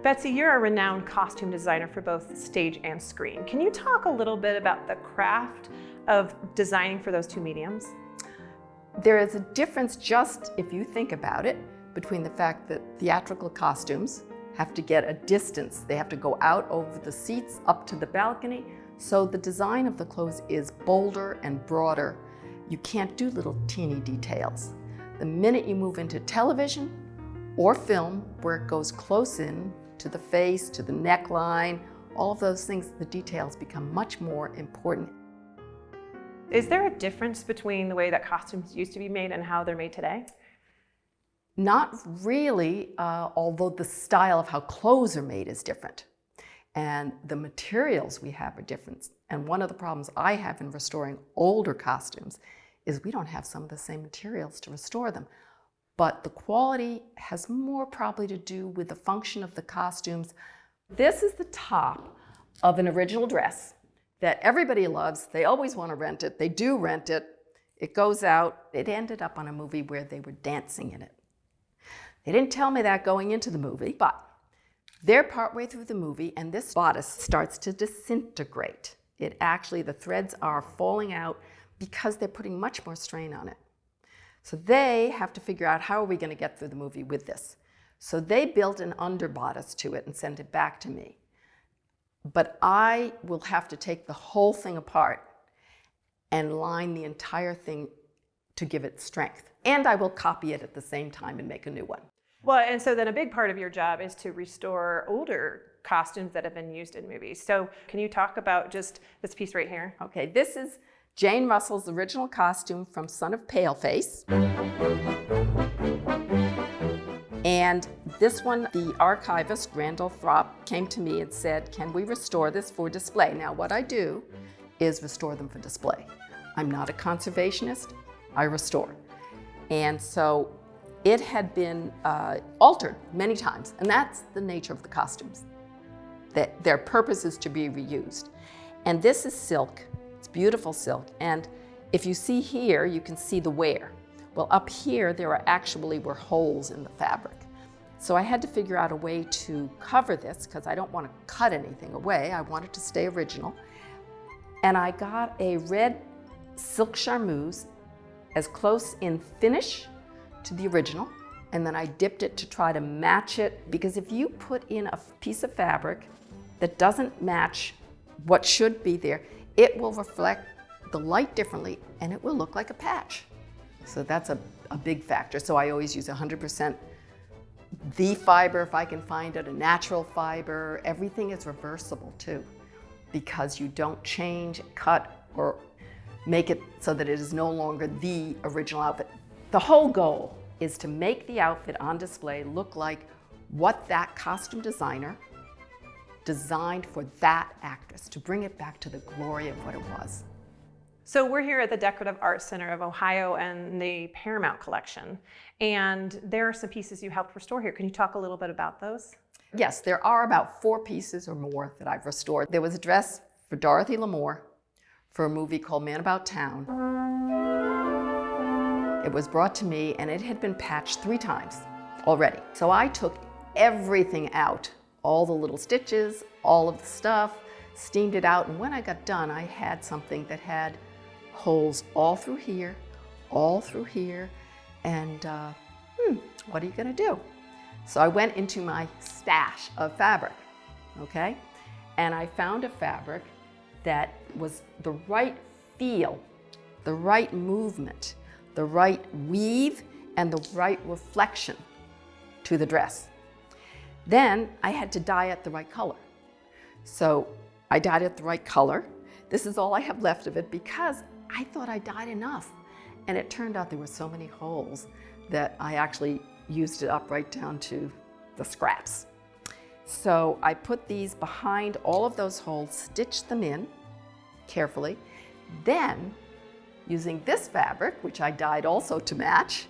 Betsy, you're a renowned costume designer for both stage and screen. Can you talk a little bit about the craft of designing for those two mediums? There is a difference, just if you think about it, between the fact that theatrical costumes have to get a distance. They have to go out over the seats up to the balcony. So the design of the clothes is bolder and broader. You can't do little teeny details. The minute you move into television or film, where it goes close in to the face, to the neckline, all of those things, the details become much more important. Is there a difference between the way that costumes used to be made and how they're made today? Not really, although the style of how clothes are made is different. And the materials we have are different. And one of the problems I have in restoring older costumes is we don't have some of the same materials to restore them. But the quality has more probably to do with the function of the costumes. This is the top of an original dress that everybody loves. They always want to rent it. They do rent it. It goes out. It ended up on a movie where they were dancing in it. They didn't tell me that going into the movie, but they're partway through the movie and this bodice starts to disintegrate. It actually, the threads are falling out because they're putting much more strain on it. So they have to figure out, how are we going to get through the movie with this? So they built an underbodice to it and sent it back to me. But I will have to take the whole thing apart and line the entire thing to give it strength. And I will copy it at the same time and make a new one. Well, and so then a big part of your job is to restore older costumes that have been used in movies. So can you talk about just this piece right here? Okay, this is Jane Russell's original costume from Son of Paleface. And this one, the archivist, Randall Thropp, came to me and said, can we restore this for display? Now, what I do is restore them for display. I'm not a conservationist, I restore. And so it had been altered many times, and that's the nature of the costumes. That their purpose is to be reused. And this is silk. It's beautiful silk. And if you see here, you can see the wear. Well, up here, there were holes in the fabric. So I had to figure out a way to cover this because I don't want to cut anything away. I want it to stay original. And I got a red silk charmeuse as close in finish to the original. And then I dipped it to try to match it, because if you put in a piece of fabric that doesn't match what should be there, it will reflect the light differently and it will look like a patch. So that's a big factor. So I always use 100% the fiber if I can find it, a natural fiber. Everything is reversible too, because you don't change, cut, or make it so that it is no longer the original outfit. The whole goal is to make the outfit on display look like what that costume designer designed for that actress, to bring it back to the glory of what it was. So we're here at the Decorative Arts Center of Ohio and the Paramount Collection, and there are some pieces you helped restore here. Can you talk a little bit about those? Yes, there are about 4 pieces or more that I've restored. There was a dress for Dorothy Lamour for a movie called Man About Town. It was brought to me and it had been patched 3 times already. So I took everything out, all the little stitches, all of the stuff, steamed it out, and when I got done, I had something that had holes all through here, and what are you gonna do? So I went into my stash of fabric, okay? And I found a fabric that was the right feel, the right movement, the right weave, and the right reflection to the dress. Then I had to dye it the right color. So I dyed it the right color. This is all I have left of it because I thought I dyed enough. And it turned out there were so many holes that I actually used it up right down to the scraps. So I put these behind all of those holes, stitched them in carefully. Then, using this fabric, which I dyed also to match,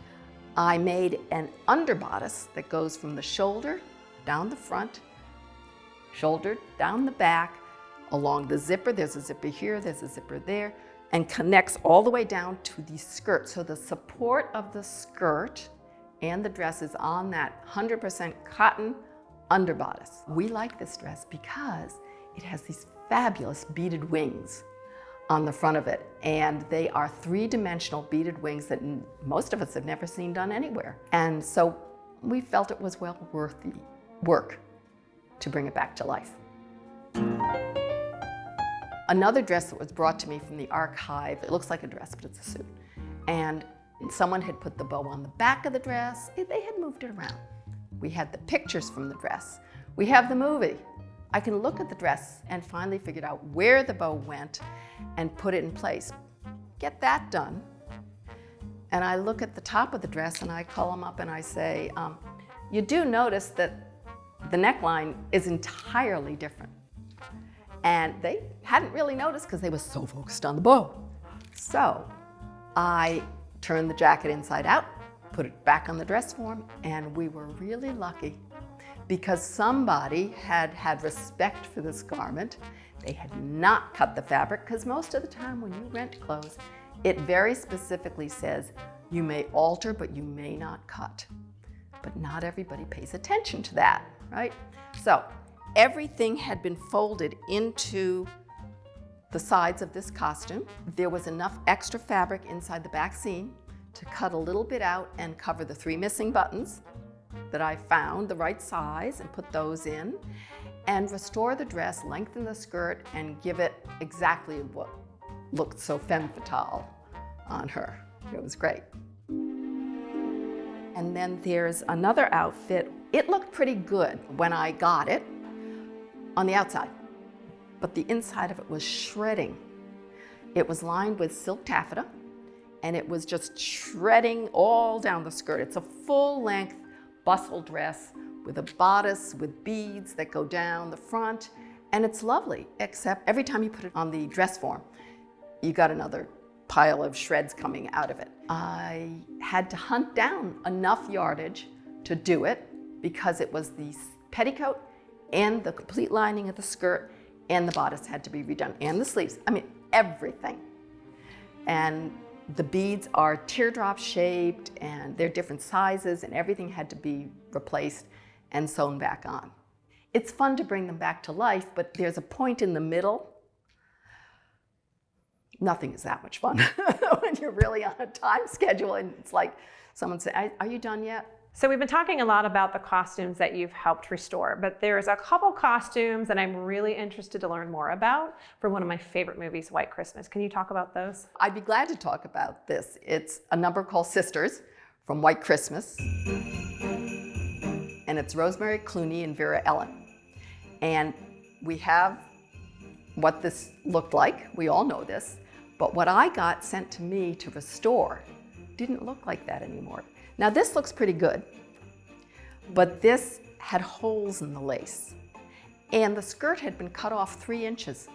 I made an underbodice that goes from the shoulder down the front, shoulder down the back, along the zipper. There's a zipper here, there's a zipper there, and connects all the way down to the skirt. So the support of the skirt and the dress is on that 100% cotton underbodice. We like this dress because it has these fabulous beaded wings on the front of it, and they are three-dimensional beaded wings that most of us have never seen done anywhere. And so we felt it was well worth the work to bring it back to life. Another dress that was brought to me from the archive, it looks like a dress, but it's a suit. And someone had put the bow on the back of the dress. They had moved it around. We had the pictures from the dress. We have the movie. I can look at the dress and finally figured out where the bow went and put it in place. Get that done. And I look at the top of the dress and I call them up and I say, you do notice that the neckline is entirely different. And they hadn't really noticed because they were so focused on the bow. So I turned the jacket inside out, put it back on the dress form, and we were really lucky because somebody had respect for this garment. They had not cut the fabric, because most of the time when you rent clothes, it very specifically says you may alter, but you may not cut. But not everybody pays attention to that, right? So everything had been folded into the sides of this costume. There was enough extra fabric inside the back seam to cut a little bit out and cover the 3 missing buttons that I found the right size and put those in, and restore the dress, lengthen the skirt, and give it exactly what looked so femme fatale on her. It was great. And then there's another outfit. It looked pretty good when I got it on the outside, but the inside of it was shredding. It was lined with silk taffeta, and it was just shredding all down the skirt. It's a full-length bustle dress with a bodice with beads that go down the front, and it's lovely, except every time you put it on the dress form, you got another pile of shreds coming out of it. I had to hunt down enough yardage to do it because it was the petticoat and the complete lining of the skirt, and the bodice had to be redone, and the sleeves. I mean, everything. And the beads are teardrop shaped, and they're different sizes, and everything had to be replaced and sewn back on. It's fun to bring them back to life, but there's a point in the middle. Nothing is that much fun when you're really on a time schedule and it's like someone say, are you done yet? So we've been talking a lot about the costumes that you've helped restore, but there's a couple costumes that I'm really interested to learn more about for one of my favorite movies, White Christmas. Can you talk about those? I'd be glad to talk about this. It's a number called Sisters from White Christmas, and it's Rosemary Clooney and Vera Ellen. And we have what this looked like. We all know this. But what I got sent to me to restore didn't look like that anymore. Now this looks pretty good, but this had holes in the lace. And the skirt had been cut off 3 inches,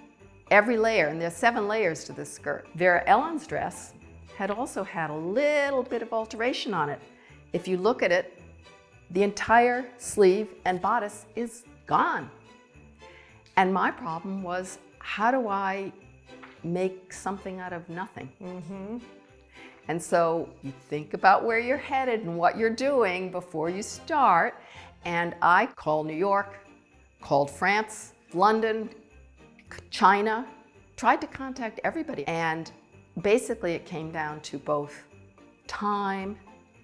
every layer, and there's 7 layers to this skirt. Vera Ellen's dress had also had a little bit of alteration on it. If you look at it, the entire sleeve and bodice is gone. And my problem was, how do I make something out of nothing? Mm-hmm. And so you think about where you're headed and what you're doing before you start. And I called New York, called France, London, China, tried to contact everybody. And basically it came down to both time,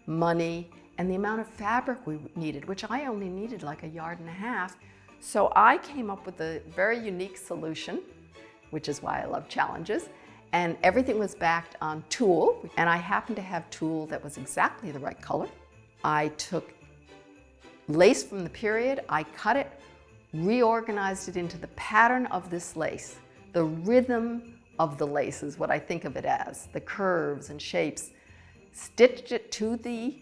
money, and the amount of fabric we needed, which I only needed like 1.5 yards. So I came up with a very unique solution, which is why I love challenges. And everything was backed on tulle, and I happened to have tulle that was exactly the right color. I took lace from the period, I cut it, reorganized it into the pattern of this lace. The rhythm of the lace is what I think of it as, the curves and shapes. Stitched it to the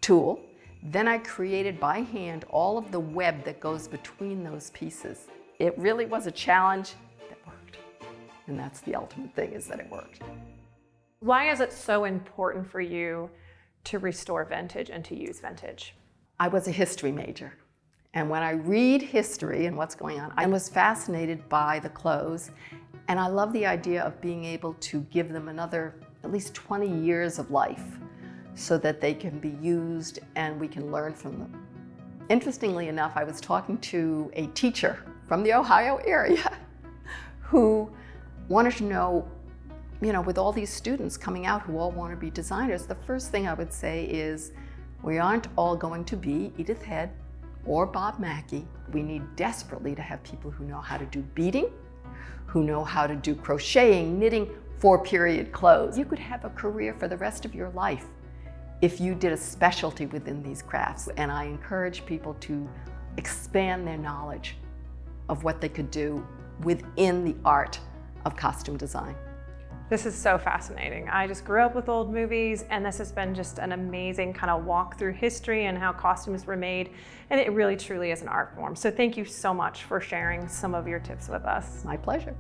tulle. Then I created by hand all of the web that goes between those pieces. It really was a challenge that worked. And that's the ultimate thing, is that it worked. Why is it so important for you to restore vintage and to use vintage? I was a history major. And when I read history and what's going on, I was fascinated by the clothes. And I love the idea of being able to give them another at least 20 years of life, so that they can be used and we can learn from them. Interestingly enough, I was talking to a teacher from the Ohio area who wanted to know, with all these students coming out who all want to be designers, the first thing I would say is, we aren't all going to be Edith Head or Bob Mackie. We need desperately to have people who know how to do beading, who know how to do crocheting, knitting for period clothes. You could have a career for the rest of your life if you did a specialty within these crafts. And I encourage people to expand their knowledge of what they could do within the art of costume design. This is so fascinating. I just grew up with old movies, and this has been just an amazing kind of walk through history and how costumes were made. And it really truly is an art form. So thank you so much for sharing some of your tips with us. My pleasure.